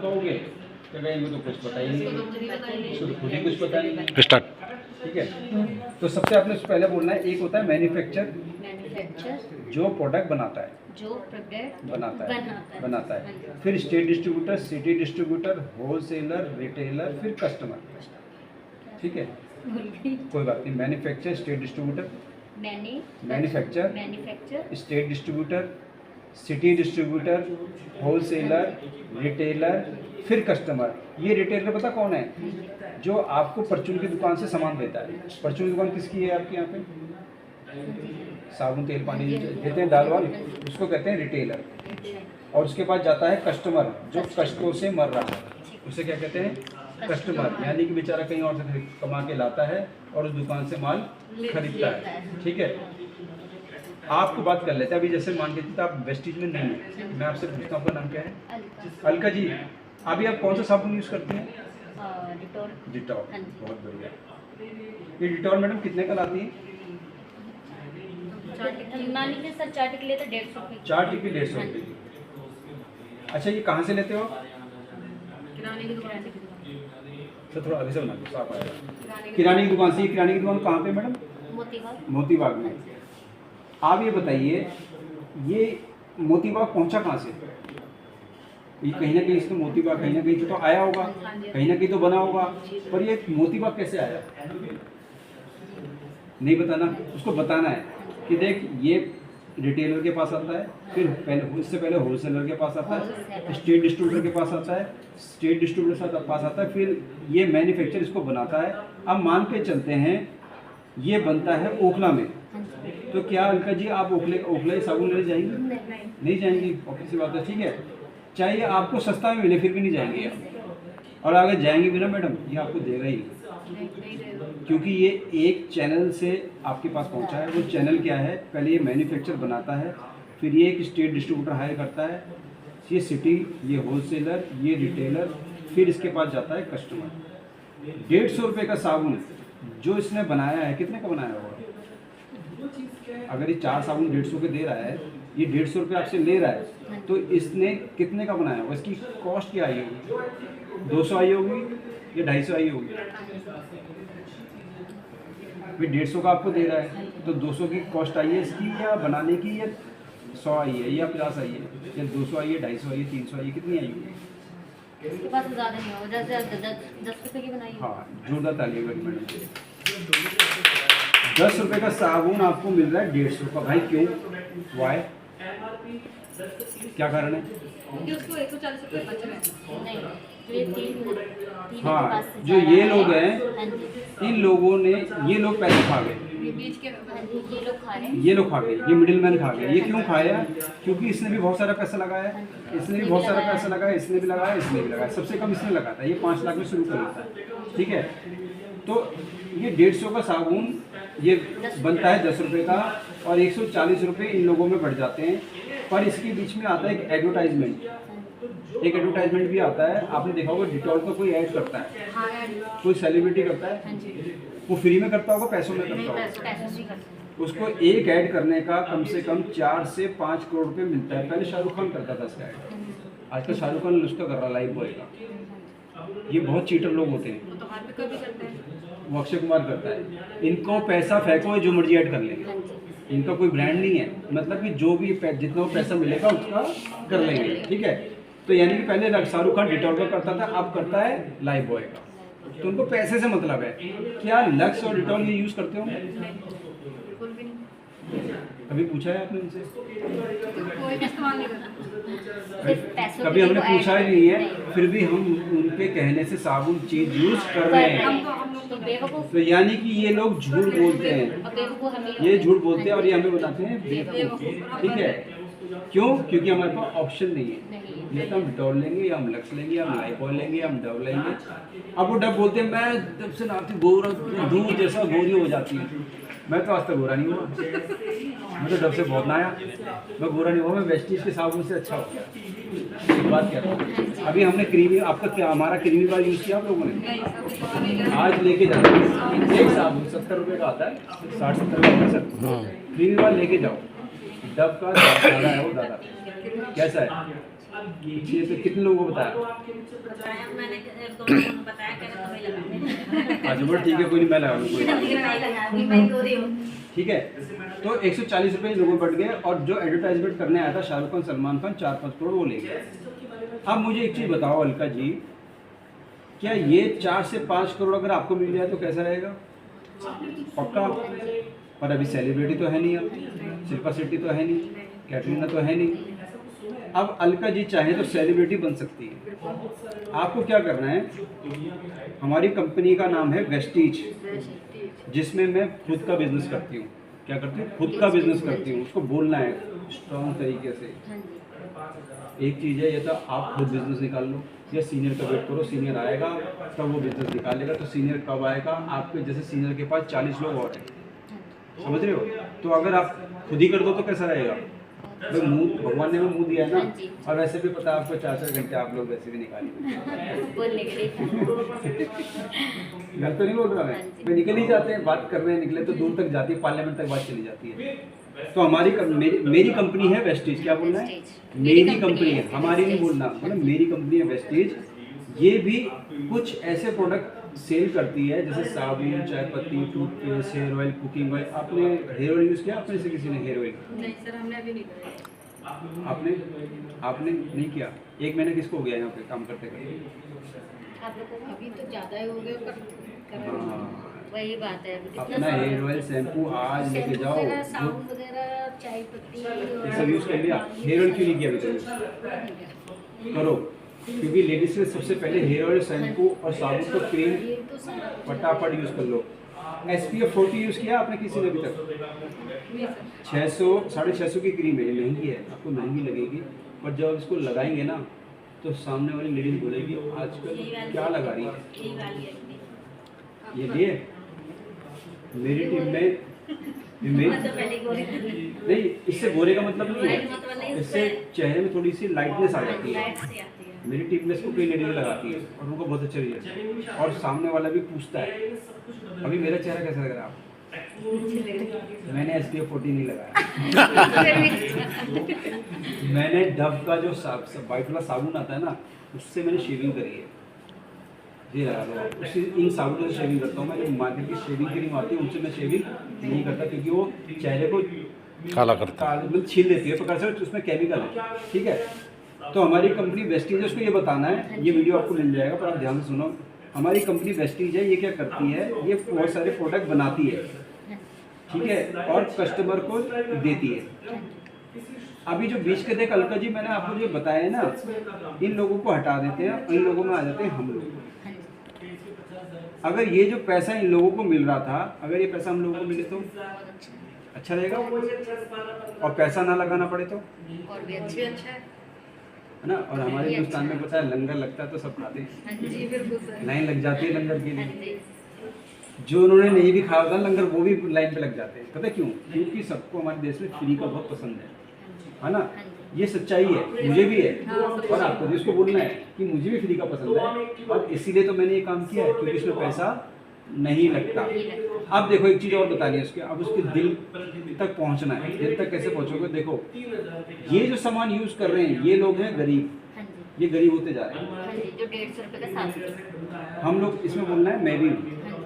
कहोगे क्या कहेंगे? तो कुछ पता ही नहीं, खुद ही कुछ पता नहीं। स्टार्ट। ठीक है, तो सबसे आपने पहले बोलना है, एक होता है मैन्युफैक्चर, जो प्रोडक्ट बनाता है, जो प्रोडक्ट बनाता है। फिर state distributor, city distributor, wholesaler, retailer, फिर कस्टमर। ठीक है, कोई बात नहीं। Manufacture, state distributor, manufacture, state distributor, city distributor, wholesaler, retailer, फिर कस्टमर। ये रिटेलर पता कौन है? जो आपको परचून की दुकान से सामान देता है। परचून की दुकान किसकी है आपके यहाँ पे? साबुन, तेल, पानी देते हैं, दाल वाल, उसको कहते हैं रिटेलर। और उसके बाद जाता है कस्टमर, जो कष्टों से मर रहा है, उसे क्या कहते हैं? कस्टमर। यानी कि बेचारा कहीं और से कमा के लाता है और उस दुकान से माल खरीदता है। ठीक है, आपको बात कर लेते हैं। अभी जैसे मान के चलते आप वेस्टीज में नहीं है, मैं आपसे पूछता हूँ, आपका नाम क्या है? अलका जी। अभी आप कौन सा साबुन यूज़ करते हैं? डिटॉल। बहुत बढ़िया। ये डिटॉल मैडम कितने का लाती है? 4 टिकले तो 150 रुपये। 4 टिकली 150 रुपये की। अच्छा, ये कहाँ से लेते हो? किराने की दुकान से। तो थोड़ा आगे से बना दो, साफ आएगा। किराने की दुकान से। किराने की दुकान कहाँ पे मैडम? मोती बाग में। आप ये बताइए, ये मोती बाग पहुँचा कहाँ से? ये कहीं ना कहीं इसको मोती बाग कहीं ना कहीं तो आया होगा, कहीं ना कहीं तो बना होगा, पर ये मोती बाग कैसे आया? नहीं बताना, उसको बताना है कि देख ये रिटेलर के पास आता है, फिर पहले उससे पहले होलसेलर के पास आता है, स्टेट डिस्ट्रीब्यूटर के पास आता है, स्टेट डिस्ट्रीब्यूटर के पास आता है, फिर ये मैन्युफैक्चर इसको बनाता है। अब मान के चलते हैं ये बनता है ओखला में, तो क्या अलका जी आप ओखला ही साबुन लेने जाएंगे? नहीं जाएंगी, ऑब्वियस सी बात है। ठीक है, चाहिए आपको सस्ता में मिले फिर भी नहीं जाएंगे आप, और अगर जाएंगे भी ना मैडम, ये आपको देगा ही, क्योंकि ये एक चैनल से आपके पास पहुंचा है। वो चैनल क्या है? पहले ये मैन्युफैक्चर बनाता है, फिर ये एक स्टेट डिस्ट्रीब्यूटर हायर करता है, ये सिटी, ये होलसेलर, ये रिटेलर, फिर इसके पास जाता है कस्टमर। 150 रुपये का साबुन जो इसने बनाया है, कितने का बनाया होगा? अगर ये 4 साबुन 150 के दे रहा है, ये 150 रुपये आपसे ले रहा है, तो इसने कितने का बनाया होगा? इसकी कॉस्ट क्या आई होगी? 200 आई होगी या 250 आई होगी? भाई 150 का आपको दे रहा है, तो 200 की कॉस्ट आई है इसकी, या बनाने की, या 100 आई है, या 50 आई है, या 200 आई है, 250 आई है, 300 आई है, कितनी आई होगी? इसके पास ज़्यादा नहीं होगा, जैसे 10 रुपये की बनाई। हाँ, जोरदार ताली बनी मैडम। 10 रुपये का साबुन आपको मिल रहा है 150 का। भाई क्यों? वाई? क्या कारण है? क्योंकि उसको 140 रुपये बच रहे हैं। नहीं, जो ये तीन हाँ, जो ये लोग हैं, इन लोगों ने, ये लोग पैसे खा गए, ये लोग खा रहे हैं, ये लोग खा गए, ये मिडिल मैन खा गए। ये क्यों खाया? क्योंकि इसने भी बहुत सारा पैसा लगाया, इसने भी बहुत सारा पैसा लगाया, इसने भी लगाया, इसने भी लगाया, सबसे कम इसने लगाता है। ये 5 लाख में शुरू कर लेता है। ठीक है, तो ये 150 का साबुन ये बनता है 10 रुपये का, और 140 रुपये इन लोगों में बढ़ जाते हैं। पर इसके बीच में आता है एक एडवर्टाइजमेंट, एक एडवर्टाइजमेंट भी आता है। आपने देखा होगा डिटॉल का कोई ऐड करता है, कोई सेलिब्रिटी करता है, वो फ्री में करता होगा, पैसों में करता होगा। उसको एक ऐड करने का कम से कम 4 से 5 करोड़ रुपये मिलता है। पहले शाहरुख खान करता था इसका ऐड, आजकल शाहरुख खान उसका कर रहा लाइफ बॉय का। ये बहुत चीटर लोग होते हैं, वो अक्षय कुमार करता है। इनको पैसा फेंको, जो मर्जी ऐड कर लेंगे, इनका कोई ब्रांड नहीं है, मतलब कि जो भी जितना पैसा मिलेगा उसका कर लेंगे। ठीक है, तो यानी कि पहले शाहरुख खान डिटॉल का करता था, अब करता है लाइफ बॉय का। तो उनको पैसे से मतलब है। क्या लक्स और डिटॉल ये यूज़ करते हो? कभी पूछा है आपने उनसे? कभी हमने पूछा ही नहीं है, फिर भी हम उनके कहने से साबुन चीज यूज कर रहे हैं। तो यानी कि ये लोग झूठ बोलते हैं, ये झूठ बोलते हैं और ये हमें बताते हैं बेवकूफ। ठीक है, क्यों? क्योंकि हमारे पास ऑप्शन नहीं है, या तो हम डिटॉल लेंगे, या हम लक्स लेंगे, या हम लाइफॉल लेंगे, या हम डव लेंगे। अब वो डब बोलते हैं मैं जब से नाती गोरा दूध जैसा गोरी हो जाती है। मैं तो आज तक गोरा नहीं हुआ, मैं तो डब से बहुत नहाया, मैं गोरा नहीं हुआ, मैं वेस्टीज के साबुन से अच्छा हो गया। बात क्या है? अभी हमने क्रीमी, आपका क्या हमारा क्रीमी वाला यूज़ किया आप लोगों ने? आज लेके जाओ एक साबुन 70 रुपये का आता है, 60-70 का सर। क्रीमी वाला लेके जाओ, डब का दादा है वो, दादा कैसा है? ये तो कितने लोगों को बताया? बताया मैंने, एक दो लोगों ने बताया, कह रहे तुम्हें लगा अच्छा बट ठीक है, कोई नहीं, मैं लगा लूँगा। मैं गोरी हूँ। ठीक है, तो 140 रुपये लोगों बढ़ गए, और जो एडवर्टाइजमेंट करने आया था शाहरुख खान सलमान खान 4-5 करोड़ वो ले गए। अब मुझे एक चीज़ बताओ अलका जी, क्या ये 4 से 5 करोड़ अगर आपको मिल जाए तो कैसा रहेगा? पक्का? पर अभी सेलिब्रिटी तो है नहीं, अब शिल्पा शेट्टी तो है नहीं, कैटरीना तो है नहीं। अब अलका जी चाहे तो सेलिब्रिटी बन सकती है। आपको क्या करना है, हमारी कंपनी का नाम है वेस्टीज, जिसमें मैं खुद का बिजनेस करती हूँ। क्या करती हूँ? खुद का बिजनेस करती हूँ। उसको बोलना है स्ट्रॉन्ग तरीके से। एक चीज़ है, ये तो आप खुद बिजनेस निकाल लो या सीनियर का वेट करो, सीनियर आएगा तब वो बिजनेस निकालेगा। तो सीनियर कब आएगा? आपके जैसे सीनियर के पास 40 लोग और हैं, समझ रहे हो? तो अगर आप खुद ही कर दो तो कैसा रहेगा? भाई मुंह भगवान ने में मुंह दिया है ना, और वैसे भी पता है आपको 4-4 घंटे आप लोग वैसे भी निकालेंगे। बोलने के लिए गलत तो नहीं बोल रहा मैं निकल ही जाते हैं, बात कर रहे हैं, निकले तो दूर तक जाती है, पार्लियामेंट तक बात चली जाती है। तो हमारी मेरी कंपनी है वेस्टीज। क्या बोलना है? मेरी कंपनी है, हमारी नहीं बोलना, मतलब मेरी कंपनी है वेस्टीज। ये भी कुछ ऐसे प्रोडक्ट सेल करती है जैसे साबुन, चाय पत्ती, toothpaste, hair oil, cooking oil. आपने हेयर ऑयल यूज़ किया? आपने से किसी ने हेयर ऑयल? नहीं सर, हमने अभी नहीं किया। आपने नहीं किया? 1 महीना किसको हो गया यहाँ पे काम करते करते? आप लोगों को अभी तो ज़्यादा ही हो गया। हाँ, वही बात है, अभी अपना हेयर ऑयल शैम्पू आज लेके जाओ, साबुन वगैरह, चाय पत्ती ये सब यूज़ कर लिया। हेयर ऑयल क्यों नहीं किया अभी तक? करो, क्योंकि लेडीज के सबसे पहले हेयर ऑयल, शैम्पू और साबुन तो क्रीम फटाफट यूज़ कर लो। SPF 40 यूज़ किया आपने किसी ने अभी तक? 600-650 की क्रीम है, ये महंगी है, आपको महंगी लगेगी, पर जब इसको लगाएंगे ना तो सामने वाली लेडीज बोलेगी आजकल क्या लगा रही है। ये लिए मेरी टीम में नहीं, इससे गोरे का मतलब नहीं है, इससे चेहरे में थोड़ी सी लाइटनेस आ जाती है। मेरी टीम में इसको कई लेडीज लगाती है और उनको बहुत अच्छा रिजल्ट है, और सामने वाला भी पूछता है अभी मेरा चेहरा कैसा लग रहा है आपको? मैंने SPF 40 नहीं लगाया। मैंने डव का जो वाइट वाला साबुन आता है ना, उससे मैंने शेविंग करी है। ये लगा लो, उसी इन साबुनों से शेविंग करता हूँ मैं। जो मार्केट की शेविंग क्रीम आती है उनसे मैं शेविंग नहीं करता, क्योंकि वो चेहरे को काला करता है, मतलब छील देती है प्रकार से, उसमें केमिकल है। ठीक है, तो हमारी कंपनी वेस्टीज है, उसको ये बताना है। ये वीडियो आपको मिल जाएगा, पर आप ध्यान से सुनो। हमारी कंपनी वेस्टीज है, ये क्या करती है, ये बहुत सारे प्रोडक्ट बनाती है, ठीक है, और कस्टमर को देती है। अभी जो बीच के देख अलका जी, मैंने आपको जो बताया है ना, इन लोगों को हटा देते हैं, इन लोगों में आ जाते हैं हम लोग। अगर ये जो पैसा इन लोगों को मिल रहा था, अगर ये पैसा हम लोगों को मिले तो अच्छा रहेगा, और पैसा ना लगाना पड़े तो और भी अच्छा है ना। और हमारे हिंदुस्तान में पता है लंगर लगता है तो सब खाते हैं, जी बिल्कुल सर। लाइन लग जाती है लंगर के लिए। जो उन्होंने नहीं भी खाया होता लंगर, वो भी लाइन पे लग जाते हैं। पता है क्यों? क्योंकि सबको हमारे देश में फ्री का बहुत पसंद है ना। ये सच्चाई है, मुझे भी है, और आपको भी उसको बोलना है कि मुझे भी फ्री का पसंद है, और इसीलिए तो मैंने ये काम किया है, क्योंकि इसमें पैसा नहीं लगता। अब देखो एक चीज़ और बतानी है उसके, अब उसके दिल तक पहुंचना है। दिल तक कैसे पहुंचोगे? देखो, ये जो सामान यूज़ कर रहे हैं ये लोग हैं गरीब, ये गरीब होते जा रहे हैं। जो 150 रुपये का 7 रुपये, हम लोग इसमें बोलना है मैं भी हूँ,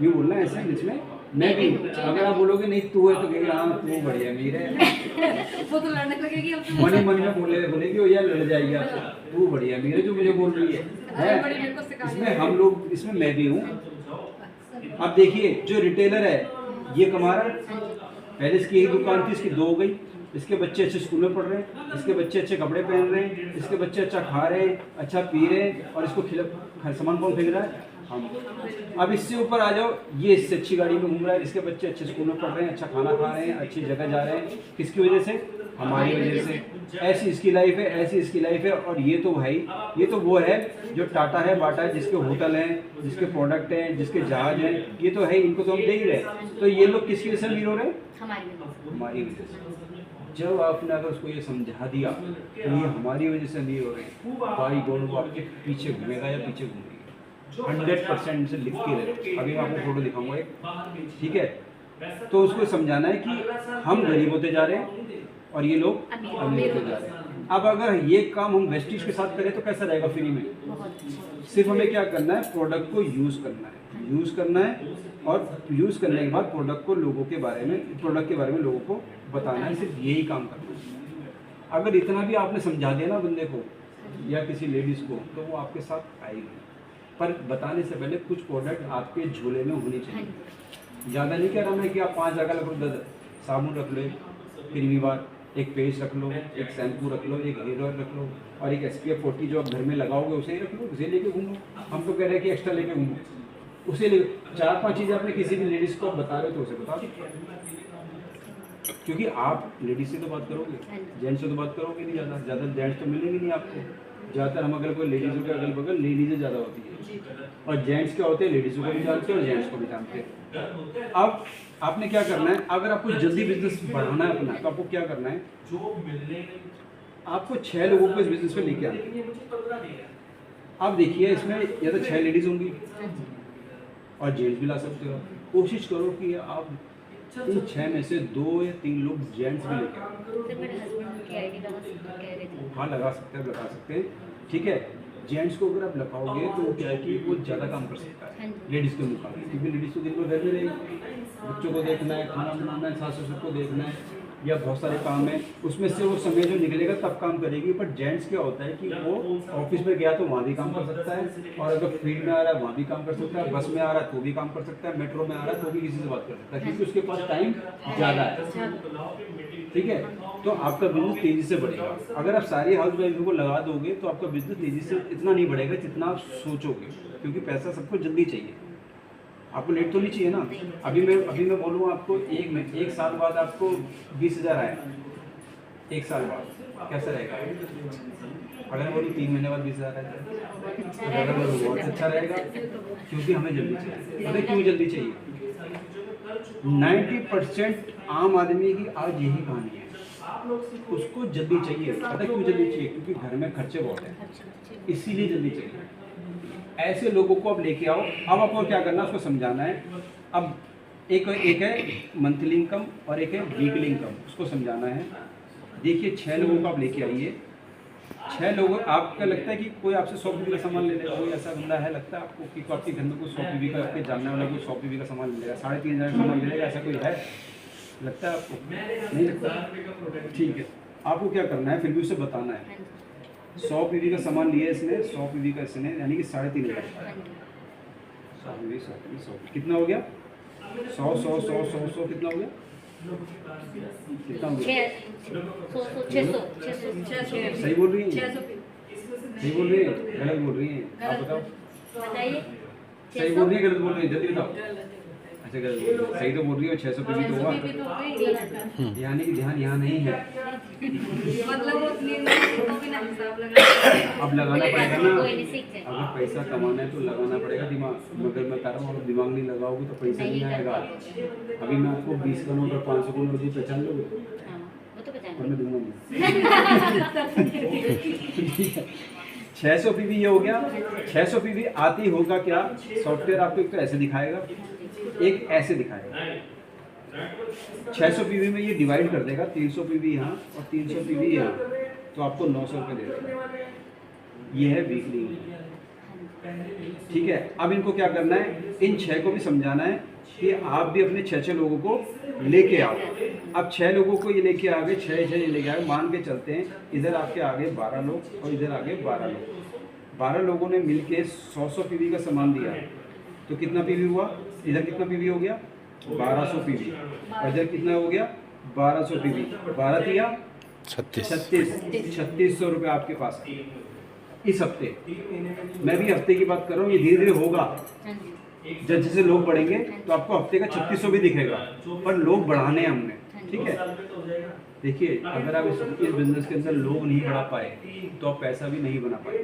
ये बोलना है ऐसे इसमें मैं भी हूँ। अगर आप बोलोगे नहीं तू है, तो कहेगा हाँ तू बढ़िया मीर है, वो तो लड़ने लगेगी अब तो। मन ही मन में बोलेगी वो, यार लड़ जाएगी आपसे, तू बढ़िया मीर है जो मुझे बोल रही है। इसमें हम लोग, इसमें मैं भी हूँ। अब देखिए जो रिटेलर है ये कमा रहा है, पहले इसकी एक दुकान थी, इसकी 2 हो गई। इसके बच्चे अच्छे स्कूल में पढ़ रहे हैं, इसके बच्चे अच्छे कपड़े पहन रहे हैं, इसके बच्चे अच्छा खा रहे हैं, अच्छा पी रहे हैं, और इसको सामान कौन फेंक रहा है? हम। अब इससे ऊपर आ जाओ, ये इससे अच्छी गाड़ी में घूम रहा है, इसके बच्चे अच्छे स्कूल में पढ़ रहे हैं, अच्छा खाना खा रहे हैं, अच्छी जगह जा रहे हैं। किसकी वजह से? हमारी वजह से। ऐसी इसकी लाइफ है, ऐसी इसकी लाइफ है। और ये तो भाई, ये तो वो है जो टाटा है, बाटा है, जिसके होटल हैं, जिसके प्रोडक्ट हैं, जिसके जहाज हैं, ये तो है, इनको तो हम दे ही रहे। तो ये लोग किसकी वजह से अमीर हो रहे हैं? हमारी वजह से। जब आपने अगर उसको ये समझा दिया कि ये हमारी वजह से अमीर हो रहे हैं, भाई गोल वो आपके पीछे घूमेगा या पीछे घूमेगी, 100% से लिख के रहे। अभी मैं आपको फोटो दिखाऊंगा एक, ठीक है। तो उसको समझाना है कि हम गरीब होते जा रहे हैं और ये लोग अमीर होते जा रहे हैं। अब अगर ये काम हम वेस्टिज के साथ करें तो कैसा रहेगा फ्री में? बहुत अच्छा। सिर्फ हमें क्या करना है, प्रोडक्ट को यूज़ करना है, यूज़ करना है, और यूज़ करने के बाद प्रोडक्ट को लोगों के बारे में, प्रोडक्ट के बारे में लोगों को बताना है, सिर्फ यही काम करना है। अगर इतना भी आपने समझा दिया ना बंदे को या किसी लेडीज़ को, तो वो आपके साथ आएगी। पर बताने से पहले कुछ प्रोडक्ट आपके झोले में होने चाहिए। ज़्यादा नहीं कह रहा मैं कि आप 5 जगह रख लो, साबुन रख लो, क्रीमी बार, एक पेस्ट रख लो, एक शैम्पू रख लो, एक हेयर ऑयल रख लो, और एक SPF 40 जो आप घर में लगाओगे उसे ही रख लो, उसे लेके घूमो। हम तो कह रहे हैं कि एक्स्ट्रा लेके घूमो, उसे ले। 4-5 चीज़ें आपने किसी भी लेडीज़ को आप बता रहे हो तो उसे बता दो, क्योंकि आप लेडीज़ से तो बात करोगे, जेंट्स से तो बात करोगे नहीं। ज़्यादा जेंट्स तो मिलेंगे नहीं आपको। ज़्यादातर हम अगर कोई लेडीज़ों के अगल बगल लेडीज़ें ज़्यादा होती है, और जेंट्स क्या होते हैं, लेडीज़ों को भी जानते हैं और जेंट्स को भी जानते हैं। अब आपने क्या करना है, अगर आपको जल्दी बिजनेस बढ़ाना है अपना, तो आपको क्या करना है, आपको 6 लोगों को इस बिजनेस में लेके आना है। आप देखिए इसमें या तो 6 लेडीज़ होंगी और जेंट्स भी ला सकते हो। कोशिश करो कि आप इन 6 में से 2 या 3 लोग जेंट्स भी लेके आओ। सर मेरे हस्बैंड की आईडी लगा सकते कह रहे थे। हाँ लगा सकते हैं, लगा सकते हैं, ठीक है। जेंट्स को अगर आप लगाओगे तो वो क्या है कि वो ज़्यादा काम कर सकता है लेडीज़ के मुकाबले, क्योंकि लेडीज़ को दिन भर घर में रहेगी, बच्चों को देखना है, खाना बनाना है, सास ससुर को देखना है, या बहुत सारे काम है, उसमें से वो समय जो निकलेगा तब काम करेगी। पर जेंट्स क्या होता है कि वो ऑफिस में गया तो वहाँ भी काम कर सकता है, और अगर फील्ड में आ रहा है वहाँ भी काम कर सकता है, बस में आ रहा है तो भी काम कर सकता है, मेट्रो में आ रहा है तो भी किसी से बात कर सकता है, क्योंकि उसके पास टाइम ज़्यादा है, ठीक है। तो आपका बिजनेस तेज़ी से बढ़ेगा। अगर आप सारी हाउस वाइफ को लगा दोगे तो आपका बिजनेस तेज़ी से इतना नहीं बढ़ेगा जितना आप सोचोगे, क्योंकि पैसा सबको जल्दी चाहिए, आपको लेट तो नहीं चाहिए ना। अभी मैं बोलूँ आपको, एक साल बाद आपको 20,000 आए, एक साल बाद कैसा रहेगा? अगर मैं बोलूँ 3 महीने बाद 20,000 आए, अगर मैं बहुत अच्छा रहेगा, क्योंकि हमें जल्दी चाहिए। पता है क्यों जल्दी चाहिए? 90% आम आदमी की आज यही कहानी है, उसको जल्दी चाहिए। पता है क्यों जल्दी चाहिए? क्योंकि घर में खर्चे बहुत हैं, इसीलिए जल्दी चाहिए। ऐसे लोगों को अब लेके आओ। अब आपको क्या करना है, उसको समझाना है। अब एक है मंथली इनकम और एक है वीकली इनकम, उसको समझाना है। देखिए 6 लोगों को आप लेके आइए, 6 लोग। आपका लगता है कि कोई आपसे 100 पीवी का सामान ले लेगा? कोई ऐसा बंदा है लगता है आपको कि आपके घर में कोई 100 पीवी का, आपके जानने वाला कोई 100 पीवी का सामान ले लेगा, 3,500 का सामान ले लेगा? ऐसा कोई है? लगता है आपको? नहीं लगता? ठीक है, आपको क्या करना है, फिर भी उसे बताना है। 100 पीवी का सामान लिया इसने, 100 पीवी का इसने, यानी कि 3,500 का। 100 पीवी, 100 पीवी, 100 कितना हो गया? 100 100 100 100 100 कितना हो गया? कितना हो गया? 600 सही बोल रही हैं? सही बोल रही है, गलत बोल रही हैं? आप बताओ, बताइए। सही बोल रही है, गलत बोल रही है? जल्दी बताओ। अच्छा गलत बोल रही है, सही तो बोल रही है। 600 पीवी तो हुआ, यानी कि ध्यान यहाँ नहीं है। अब लगाना पड़ेगा ना, अगर पैसा कमाना है तो लगाना पड़ेगा दिमाग। मगर मैं कह रहा हूँ, अगर दिमाग नहीं लगाओगे तो पैसा नहीं आएगा। अभी मैं आपको 20 का नोट और 500 का नोट पहचान लोगे? और मैं दूंगा नहीं। 600 पीवी ये हो गया। 600 पीवी आती होगा क्या? सॉफ्टवेयर आपको एक तो ऐसे दिखाएगा, एक ऐसे दिखाएगा। 600 पीवी में ये डिवाइड कर देगा, 300 पीवी यहाँ और 300 पीवी यहाँ, तो आपको 900 रुपये दे देगा। ये है वीकली, ठीक है। अब इनको क्या करना है, इन 6 को भी समझाना है कि आप भी अपने 6 लोगों को लेके आओ। अब 6 लोगों को ये लेके आ गए, 6 लेके आ गए, मान के चलते हैं इधर आपके आगे 12 लोग और इधर आगे 12 लोग। 12 लोगों ने मिलके 100 पीवी का सामान दिया, तो कितना पीवी हुआ? इधर कितना पीवी हो गया? 1200 पीवी। और इधर कितना हो गया? 1200 पीवी। 12 दिया 3600 रुपये आपके पास है इस हफ्ते। मैं भी हफ्ते की बात कर रहा हूँ, ये धीरे धीरे होगा। जब जैसे लोग बढ़ेंगे तो आपको हफ्ते का 3600 भी दिखेगा, पर लोग बढ़ाने हैं हमने, ठीक है। देखिए अगर आप इस बिजनेस के अंदर लोग नहीं बढ़ा पाए तो आप पैसा भी नहीं बना पाए,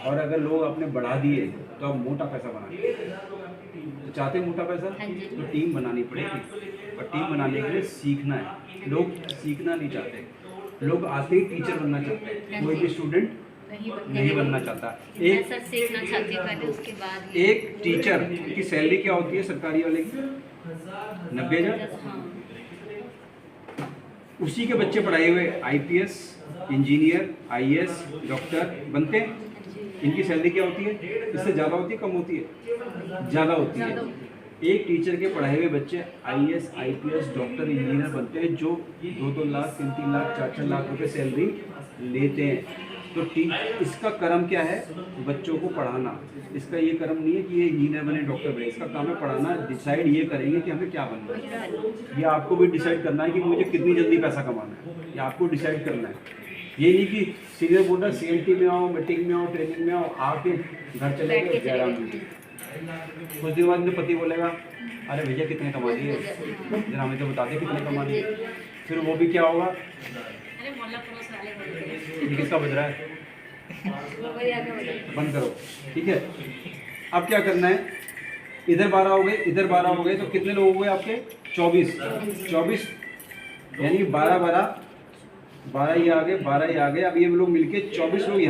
और अगर लोग आपने बढ़ा दिए तो आप मोटा पैसा बनाए। तो चाहते हैं मोटा पैसा, तो टीम बनानी पड़ेगी, और टीम बनाने के लिए सीखना है। लोग सीखना नहीं चाहते, लोग आते ही टीचर बनना चाहते हैं। कोई भी स्टूडेंट नहीं बनना चाहता। एक सीखना चाहती हूँ पहले, उसके बाद एक टीचर की सैलरी क्या होती है सरकारी वाले की? 90,000। उसी के बच्चे पढ़ाए हुए आईपीएस, इंजीनियर, आईएएस, डॉक्टर बनते हैं। इनकी सैलरी क्या होती है? इससे ज़्यादा होती है, कम होती है? ज़्यादा होती है। एक टीचर के पढ़ाए हुए बच्चे आईएएस, आईपीएस, डॉक्टर, इंजीनियर बनते हैं, जो 2-2 लाख, 3-3 लाख, 4-4 लाख रुपए सैलरी लेते हैं। तो इसका कर्म क्या है? बच्चों को पढ़ाना। इसका ये कर्म नहीं है कि ये इंजीनियर बने, डॉक्टर बने। इसका काम है पढ़ाना। डिसाइड ये करेंगे कि हमें क्या बनना है। ये आपको भी डिसाइड करना है कि मुझे कितनी जल्दी पैसा कमाना है। ये आपको डिसाइड करना है। ये नहीं कि सीनियर बोल रहा CMT में आओ, मीटिंग में आओ, ट्रेनिंग में आओ, आके घर चले गए, जयराम जी। कुछ दिन बाद में पति बोलेगा अरे भैया कितने कमा दिए, जरा हमें तो बता दे कितने कमा दिए। फिर वो भी क्या होगा? अरे मोहल्ला पड़ोस वाले बोलते हैं। ये किसका बज रहा है? वही आगे बढ़े। बंद करो। ठीक है, अब क्या करना है? इधर 12 हो गए, इधर 12 हो गए, तो कितने लोग हुए आपके? 24 यानी 12 ये आ गए, 12 ये आ गए। अब ये लोग मिलके 24 लोग यहाँ